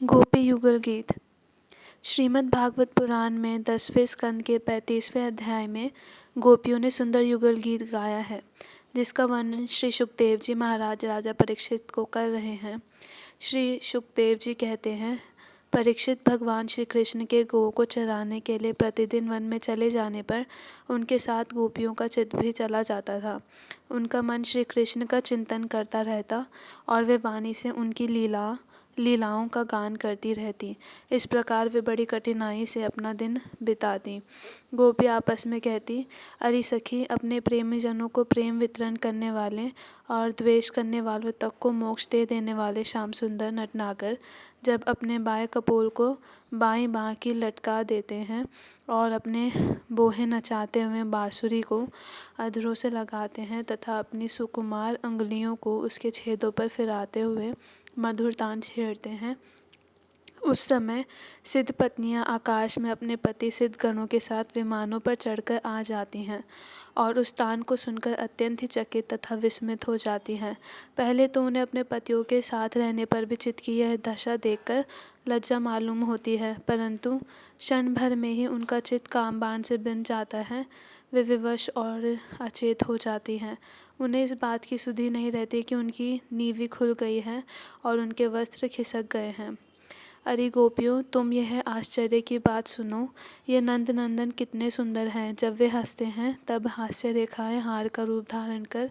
गोपी युगल गीत। श्रीमद् भागवत पुराण में 10वें स्कंद के 35वें अध्याय में गोपियों ने सुंदर युगल गीत गाया है, जिसका वर्णन श्री सुखदेव जी महाराज राजा परीक्षित को कर रहे हैं। श्री सुखदेव जी कहते हैं, परीक्षित भगवान श्री कृष्ण के गौ को चराने के लिए प्रतिदिन वन में चले जाने पर उनके साथ गोपियों का चित्त भी चला जाता था। उनका मन श्री कृष्ण का चिंतन करता रहता और वे वाणी से उनकी लीलाओं का गान करती रहती। इस प्रकार वे बड़ी कठिनाई से अपना दिन बिताती। गोपी आपस में कहती, अरे सखी, अपने प्रेमी जनों को प्रेम वितरण करने वाले और द्वेष करने वालों तक को मोक्ष दे देने वाले श्याम सुंदर नटनागर जब अपने बाएं कपोल को बाईं बाँह की लटका देते हैं और अपने बोहे नचाते हुए बांसुरी को अधरों से लगाते हैं तथा अपनी सुकुमार अंगुलियों को उसके छेदों पर फिराते हुए मधुर तान छेड़ते हैं, उस समय सिद्ध पत्नियां आकाश में अपने पति सिद्ध गणों के साथ विमानों पर चढ़कर आ जाती हैं और उस तान को सुनकर अत्यंत ही चकित तथा विस्मित हो जाती हैं। पहले तो उन्हें अपने पतियों के साथ रहने पर भी चित्त की यह दशा देखकर लज्जा मालूम होती है, परंतु क्षण भर में ही उनका चित्त कामबाण से बिंध जाता है। वे विवश और अचेत हो जाती हैं। उन्हें इस बात की सुधि नहीं रहती कि उनकी नीवी खुल गई है और उनके वस्त्र खिसक गए हैं। अरे गोपियों, तुम यह आश्चर्य की बात सुनो। ये नंद नंदन कितने सुंदर हैं। जब वे हंसते हैं तब हास्य रेखाएं हार का रूप धारण कर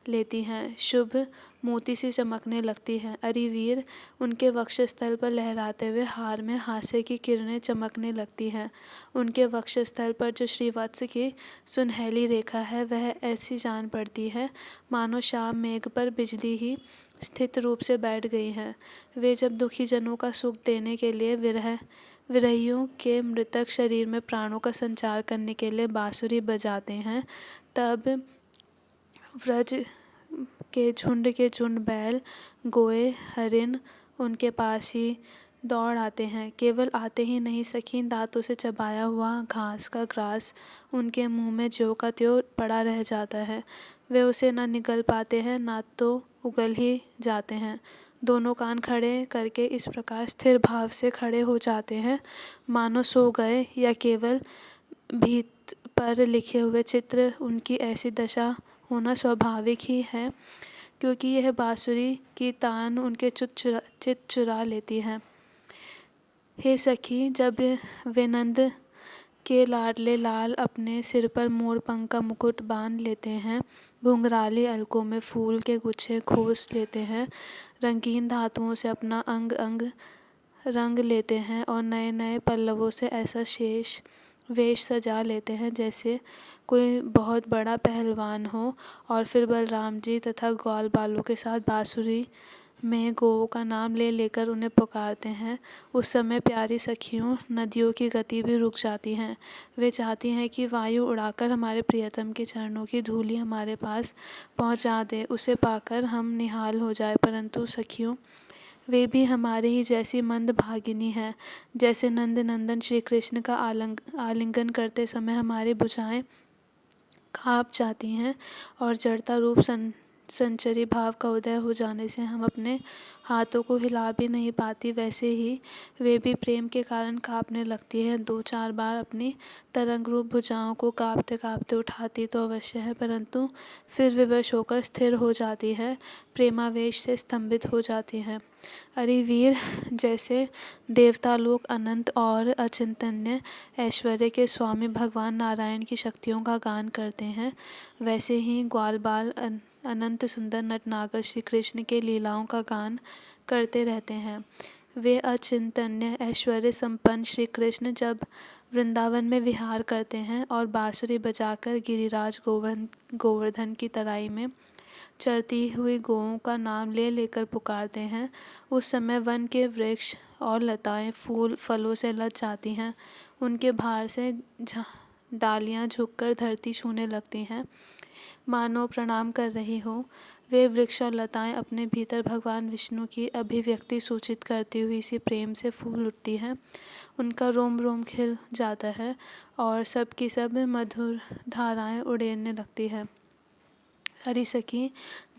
लेती हैं, शुभ मोती सी चमकने लगती हैं। अरे वीर, उनके वक्षस्थल पर लहराते हुए हार में हास्य की किरणें चमकने लगती हैं। उनके वक्षस्थल पर जो श्रीवत्स की सुनहली रेखा है वह ऐसी जान पड़ती है मानो श्याम मेघ पर बिजली ही स्थित रूप से बैठ गई हैं। वे जब दुखी जनों का सुख देने के लिए विरहियों के मृतक शरीर में प्राणों का संचार करने के लिए बांसुरी बजाते हैं, तब व्रज के झुंड बैल, गोए, हरिन उनके पास ही दौड़ आते हैं। केवल आते ही नहीं सखी, दांतों से चबाया हुआ घास का ग्रास उनके मुंह में ज्यों का त्यों पड़ा रह जाता है। वे उसे न निगल पाते हैं, ना तो उगल ही जाते हैं। दोनों कान खड़े करके इस प्रकार स्थिर भाव से खड़े हो जाते हैं मानो सो गए, या केवल भीत पर लिखे हुए चित्र। उनकी ऐसी दशा होना स्वाभाविक ही है, क्योंकि यह बांसुरी की तान उनके चित्त चुरा लेती है। हे सखी, जब वे नंद के लाडले लाल अपने सिर पर मोर पंख का मुकुट बांध लेते हैं, घुंघराली अलकों में फूल के गुच्छे खोस लेते हैं, रंगीन धातुओं से अपना अंग अंग रंग लेते हैं और नए नए पल्लवों से ऐसा वेश सजा लेते हैं जैसे कोई बहुत बड़ा पहलवान हो, और फिर बलराम जी तथा ग्वाल बालों के साथ बांसुरी में गौओं का नाम ले लेकर उन्हें पुकारते हैं, उस समय प्यारी सखियों, नदियों की गति भी रुक जाती हैं। वे चाहती हैं कि वायु उड़ाकर हमारे प्रियतम के चरणों की धूलि हमारे पास पहुंचा दे, उसे पाकर हम निहाल हो जाए। परंतु सखियों, वे भी हमारे ही जैसी मंद भागिनी है। जैसे नंद नंदन श्री कृष्ण का आलिंगन करते समय हमारी भुजाएं कांप जाती हैं और जड़ता रूप संचरी भाव का उदय हो जाने से हम अपने हाथों को हिला भी नहीं पाती, वैसे ही वे भी प्रेम के कारण कांपने लगती हैं। 2-4 बार अपनी तरंग रूप भुजाओं को कांपते कांपते उठाती तो अवश्य है, परंतु फिर विवश होकर स्थिर हो जाती है, प्रेमावेश से स्तंभित हो जाती हैं। अरे वीर, जैसे देवता लोग अनंत और अचिंतन्य ऐश्वर्य के स्वामी भगवान नारायण की शक्तियों का गान करते हैं, वैसे ही ग्वाल बाल अनंत सुंदर नटनागर श्री कृष्ण के लीलाओं का गान करते रहते हैं। वे अचिंतन्य ऐश्वर्य संपन्न श्री कृष्ण जब वृंदावन में विहार करते हैं और बांसुरी बजाकर गिरिराज गोवर्धन की तराई में चरती हुई गौओं का नाम ले लेकर पुकारते हैं, उस समय वन के वृक्ष और लताएं फूल फलों से लद जाती हैं। उनके भार से डालियां झुककर धरती छूने लगती हैं, मानो प्रणाम कर रही हो। वे वृक्ष और लताएं अपने भीतर भगवान विष्णु की अभिव्यक्ति सूचित करती हुई इसी प्रेम से फूल उठती हैं। उनका रोम रोम खिल जाता है और सब की सब मधुर धाराएं उड़ेलने लगती है। अरे सखी,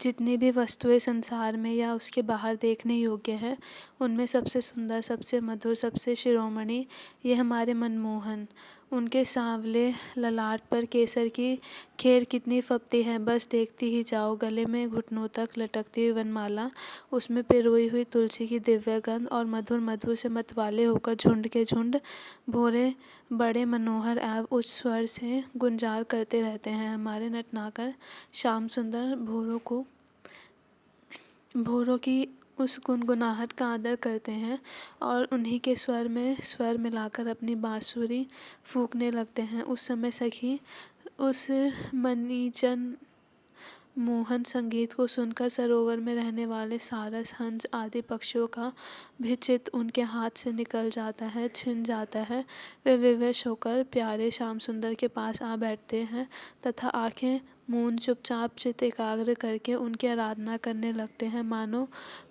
जितनी भी वस्तुएं संसार में या उसके बाहर देखने योग्य हैं, उनमें सबसे सुंदर, सबसे मधुर, सबसे शिरोमणि ये हमारे मनमोहन। उनके सांवले ललाट पर केसर की खेर कितनी फबती है, बस देखती ही जाओ। गले में घुटनों तक लटकती हुई वनमाला, उसमें पिरोई हुई तुलसी की दिव्य गंध और मधुर मधु से मतवाले होकर झुंड के झुंड भोरे बड़े मनोहर एवं उच्च स्वर से गुंजार करते रहते हैं। हमारे नटनाकर श्याम सुंदर भोरों की उस गुनगुनाहट का आदर करते हैं और उन्हीं के स्वर में स्वर मिलाकर अपनी बांसुरी फूंकने लगते हैं। उस समय सखी उस मनीचन मोहन संगीत को सुनकर सरोवर में रहने वाले सारस, हंस आदि पक्षियों का भी चित्त उनके हाथ से निकल जाता है, छिन जाता है। वे विवश होकर प्यारे श्याम सुंदर के पास आ बैठते हैं तथा आंखें मूंद चुपचाप चित्त एकाग्र करके उनकी आराधना करने लगते हैं, मानो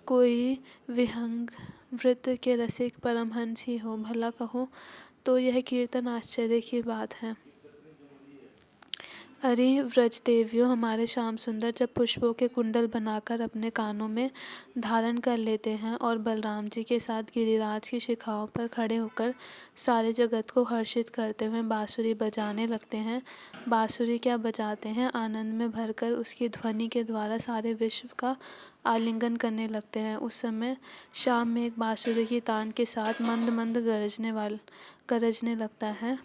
कोई विहंग वृत्त के रसिक परमहंस ही हो। भला कहो तो यह कीर्तन आश्चर्य की बात है। अरे व्रज देवियों, हमारे श्याम सुंदर जब पुष्पों के कुंडल बनाकर अपने कानों में धारण कर लेते हैं और बलराम जी के साथ गिरिराज की शिखाओं पर खड़े होकर सारे जगत को हर्षित करते हुए बांसुरी बजाने लगते हैं। बांसुरी क्या बजाते हैं, आनंद में भरकर उसकी ध्वनि के द्वारा सारे विश्व का आलिंगन करने लगते हैं। उस समय शाम में एक बांसुरी की तान के साथ मंद मंद गरजने लगता है।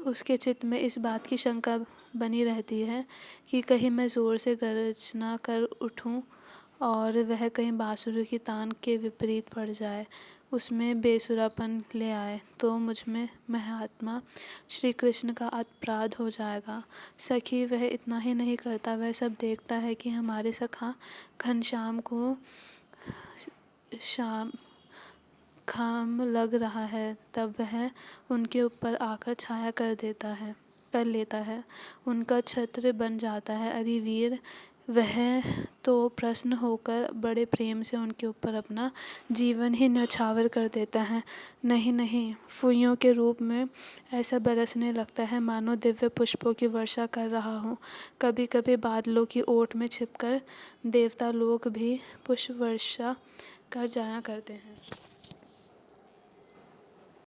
उसके चित्त में इस बात की शंका बनी रहती है कि कहीं मैं ज़ोर से गर्जना कर उठूं और वह कहीं बांसुरी की तान के विपरीत पड़ जाए, उसमें बेसुरापन ले आए, तो मुझ में महात्मा श्री कृष्ण का अपराध हो जाएगा। सखी, वह इतना ही नहीं करता, वह सब देखता है कि हमारे सखा घनश्याम को शाम खाम लग रहा है, तब वह उनके ऊपर आकर छाया कर लेता है, उनका छत्र बन जाता है। अरे वीर, वह तो प्रसन्न होकर बड़े प्रेम से उनके ऊपर अपना जीवन ही न्यौछावर कर देता है। नहीं नहीं, फुइयों के रूप में ऐसा बरसने लगता है मानो दिव्य पुष्पों की वर्षा कर रहा हो। कभी कभी बादलों की ओट में छिपकर देवता लोग भी पुष्प वर्षा कर जाया करते हैं।